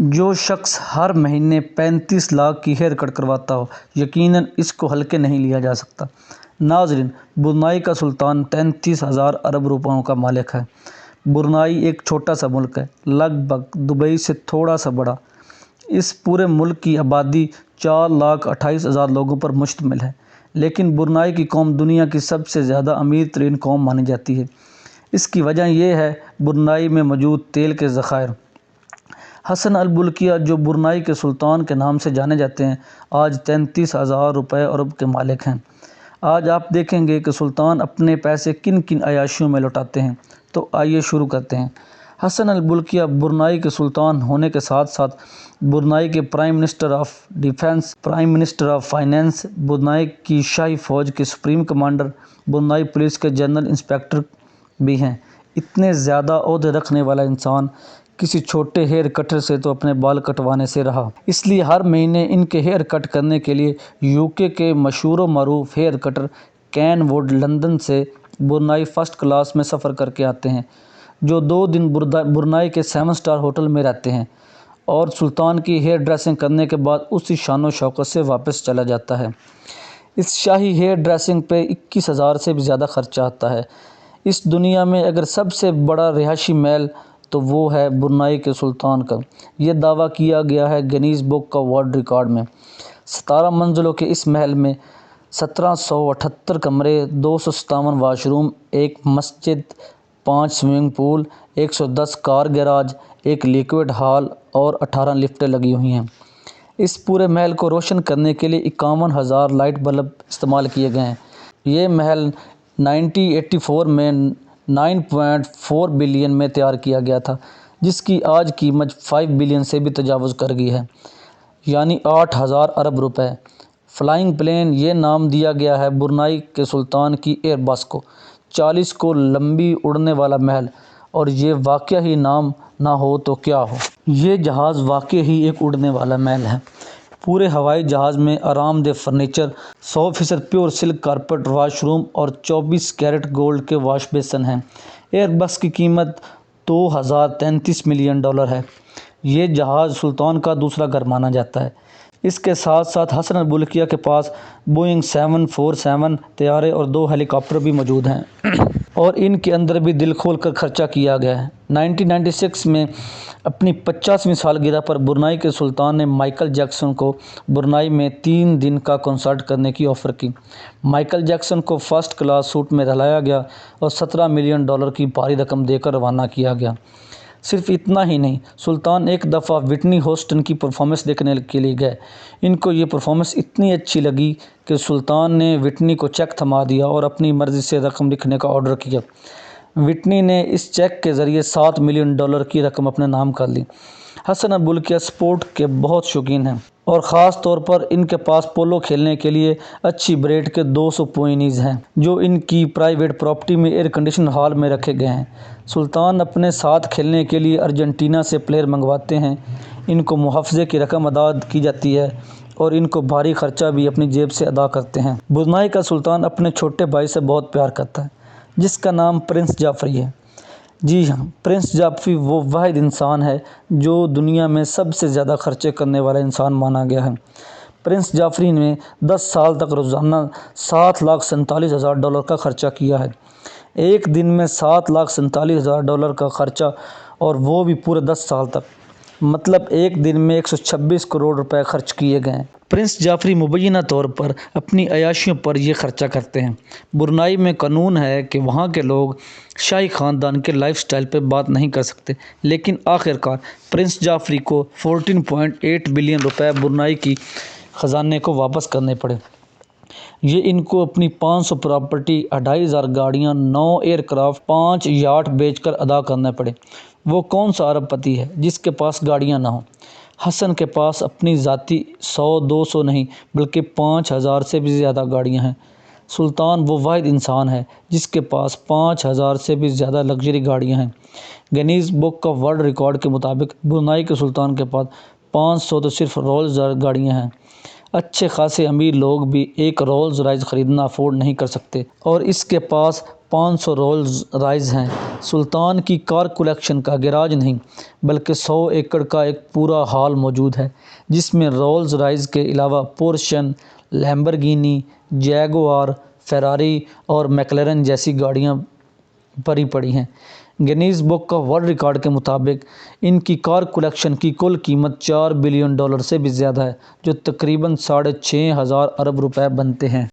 جو شخص ہر مہینے 35 لاکھ کی ہیئر کٹ کرواتا ہو یقیناً اس کو ہلکے نہیں لیا جا سکتا۔ ناظرین، برونائی کا سلطان 33,000 ارب روپوں کا مالک ہے۔ برونائی ایک چھوٹا سا ملک ہے، لگ بھگ دبئی سے تھوڑا سا بڑا۔ اس پورے ملک کی آبادی 4,28,000 لوگوں پر مشتمل ہے، لیکن برونائی کی قوم دنیا کی سب سے زیادہ امیر ترین قوم مانی جاتی ہے۔ اس کی وجہ یہ ہے برونائی میں موجود تیل کے ذخائر۔ حسن البلقیہ، جو برونائی کے سلطان کے نام سے جانے جاتے ہیں، آج 33,000 ارب کے مالک ہیں۔ آج آپ دیکھیں گے کہ سلطان اپنے پیسے کن کن عیاشیوں میں لوٹاتے ہیں، تو آئیے شروع کرتے ہیں۔ حسن البلقیہ برونائی کے سلطان ہونے کے ساتھ ساتھ برونائی کے prime minister of defence, prime minister of finance, Brunei کی شاہی فوج کے سپریم کمانڈر، برونائی پولیس کے جنرل انسپکٹر بھی ہیں۔ اتنے زیادہ عہدے رکھنے والا انسان کسی چھوٹے ہیئر کٹر سے تو اپنے بال کٹوانے سے رہا۔ اس لیے ہر مہینے ان کے ہیئر کٹ کرنے کے لیے UK کے مشہور و معروف hair cutter Ken Wood London سے برونائی فرسٹ کلاس میں سفر کر کے آتے ہیں، جو 2 دن برونائی کے 7 سٹار ہوٹل میں رہتے ہیں اور سلطان کی ہیئر ڈریسنگ کرنے کے بعد اسی شان و شوکت سے واپس چلا جاتا ہے۔ اس شاہی ہیئر ڈریسنگ پہ 21,000 سے بھی زیادہ خرچہ آتا ہے۔ اس دنیا میں اگر سب سے بڑا رہائشی محل تو وہ ہے برونائی کے سلطان کا۔ یہ دعویٰ کیا گیا ہے Guinness book of world record میں۔ 17 منزلوں کے اس محل میں 1778 کمرے، 257 واش روم، 1 مسجد، 5 سوئمنگ پول، 110 کار گیراج، 1 لیکوڈ ہال اور 18 لفٹیں لگی ہوئی ہیں۔ اس پورے محل کو روشن کرنے کے لیے 51,000 لائٹ بلب استعمال کیے گئے ہیں۔ یہ محل 1984 میں 9.4 بلین میں تیار کیا گیا تھا، جس کی آج قیمت 5 بلین سے بھی تجاوز کر گئی ہے، یعنی 8,000 ارب روپے۔ فلائنگ پلین، یہ نام دیا گیا ہے برونائی کے سلطان کی ایئر بس کو۔ 40 کو لمبی اڑنے والا محل، اور یہ واقعہ ہی نام نہ ہو تو کیا ہو۔ یہ جہاز واقعی ہی ایک اڑنے والا محل ہے۔ پورے ہوائی جہاز میں آرام دہ furniture, 100% pure silk carpet wash room اور 24 کیرٹ گولڈ کے واش بیسن ہیں۔ ایئر بس کی قیمت $2,033 ملین ہے۔ یہ جہاز سلطان کا دوسرا گھر مانا جاتا ہے۔ اس کے ساتھ ساتھ حسن البلقیہ کے پاس بوئنگ 747 طیارے اور 2 ہیلی کاپٹر بھی موجود ہیں، اور ان کے اندر بھی دل کھول کر خرچہ کیا گیا ہے۔ 1996 میں اپنی 50ویں سالگرہ پر برونائی کے سلطان نے مائیکل جیکسن کو برونائی میں 3 دن کا کنسرٹ کرنے کی آفر کی۔ مائیکل جیکسن کو فرسٹ کلاس سوٹ میں لایا گیا اور $17 ملین کی بھاری رقم دے کر روانہ کیا گیا۔ صرف اتنا ہی نہیں، سلطان ایک دفعہ وٹنی ہیوسٹن کی پرفارمنس دیکھنے کے لیے گئے۔ ان کو یہ پرفارمنس اتنی اچھی لگی کہ سلطان نے وٹنی کو چیک تھما دیا اور اپنی مرضی سے رقم لکھنے کا آرڈر کیا۔ وٹنی نے اس چیک کے ذریعے $7 ملین کی رقم اپنے نام کر لی۔ حسن البلقیہ سپورٹ کے بہت شوقین ہیں، اور خاص طور پر ان کے پاس پولو کھیلنے کے لیے اچھی بریڈ کے 200 پونیز ہیں، جو ان کی پرائیویٹ پراپرٹی میں ایئر کنڈیشن ہال میں رکھے گئے ہیں۔ سلطان اپنے ساتھ کھیلنے کے لیے ارجنٹینا سے پلیئر منگواتے ہیں۔ ان کو محافظے کی رقم ادا کی جاتی ہے، اور ان کو بھاری خرچہ بھی اپنی جیب سے ادا کرتے ہیں۔ برونائی کا سلطان اپنے چھوٹے بھائی سے بہت پیار کرتا ہے، جس کا نام پرنس جعفری ہے۔ جی ہاں، پرنس جعفری وہ واحد انسان ہے جو دنیا میں سب سے زیادہ خرچے کرنے والا انسان مانا گیا ہے۔ پرنس جعفری نے 10 سال تک روزانہ $7,47,000 کا خرچہ کیا ہے۔ ایک دن میں $7,47,000 کا خرچہ، اور وہ بھی پورے 10 سال تک، مطلب ایک دن میں 126 کروڑ روپے خرچ کیے گئے ہیں۔ پرنس جعفری مبینہ طور پر اپنی عیاشیوں پر یہ خرچہ کرتے ہیں۔ برونائی میں قانون ہے کہ وہاں کے لوگ شاہی خاندان کے لائف سٹائل پہ بات نہیں کر سکتے، لیکن آخرکار پرنس جعفری کو 14.8 بلین روپے برونائی کی خزانے کو واپس کرنے پڑے۔ یہ ان کو اپنی 500 پراپرٹی، 2,500 گاڑیاں، 9 ایئر کرافٹ، 5 یاٹ بیچ کر ادا کرنے پڑے۔ وہ کون سا ارب پتی ہے جس کے پاس گاڑیاں نہ ہوں؟ حسن کے پاس اپنی ذاتی 100-200 نہیں بلکہ 5,000 سے بھی زیادہ گاڑیاں ہیں۔ سلطان وہ واحد انسان ہے جس کے پاس 5,000 سے بھی زیادہ لگژری گاڑیاں ہیں۔ Guinness book of world record کے مطابق برونائی کے سلطان کے پاس 500 تو صرف رولز گاڑیاں ہیں۔ اچھے خاصے امیر لوگ بھی ایک رولز رائس خریدنا افورڈ نہیں کر سکتے، اور اس کے پاس 500 رولز رائس ہیں۔ سلطان کی کار کلیکشن کا گیراج نہیں بلکہ 100 ایکڑ کا ایک پورا ہال موجود ہے، جس میں رولز رائس کے علاوہ پورش، لیمبرگینی، جیگوار، فراری اور میکلارن جیسی گاڑیاں بھری پڑی ہیں۔ Guinness book of world record کے مطابق ان کی کار کلیکشن کی کل قیمت $4 بلین سے بھی زیادہ ہے، جو تقریباً 6,500 ارب روپے بنتے ہیں۔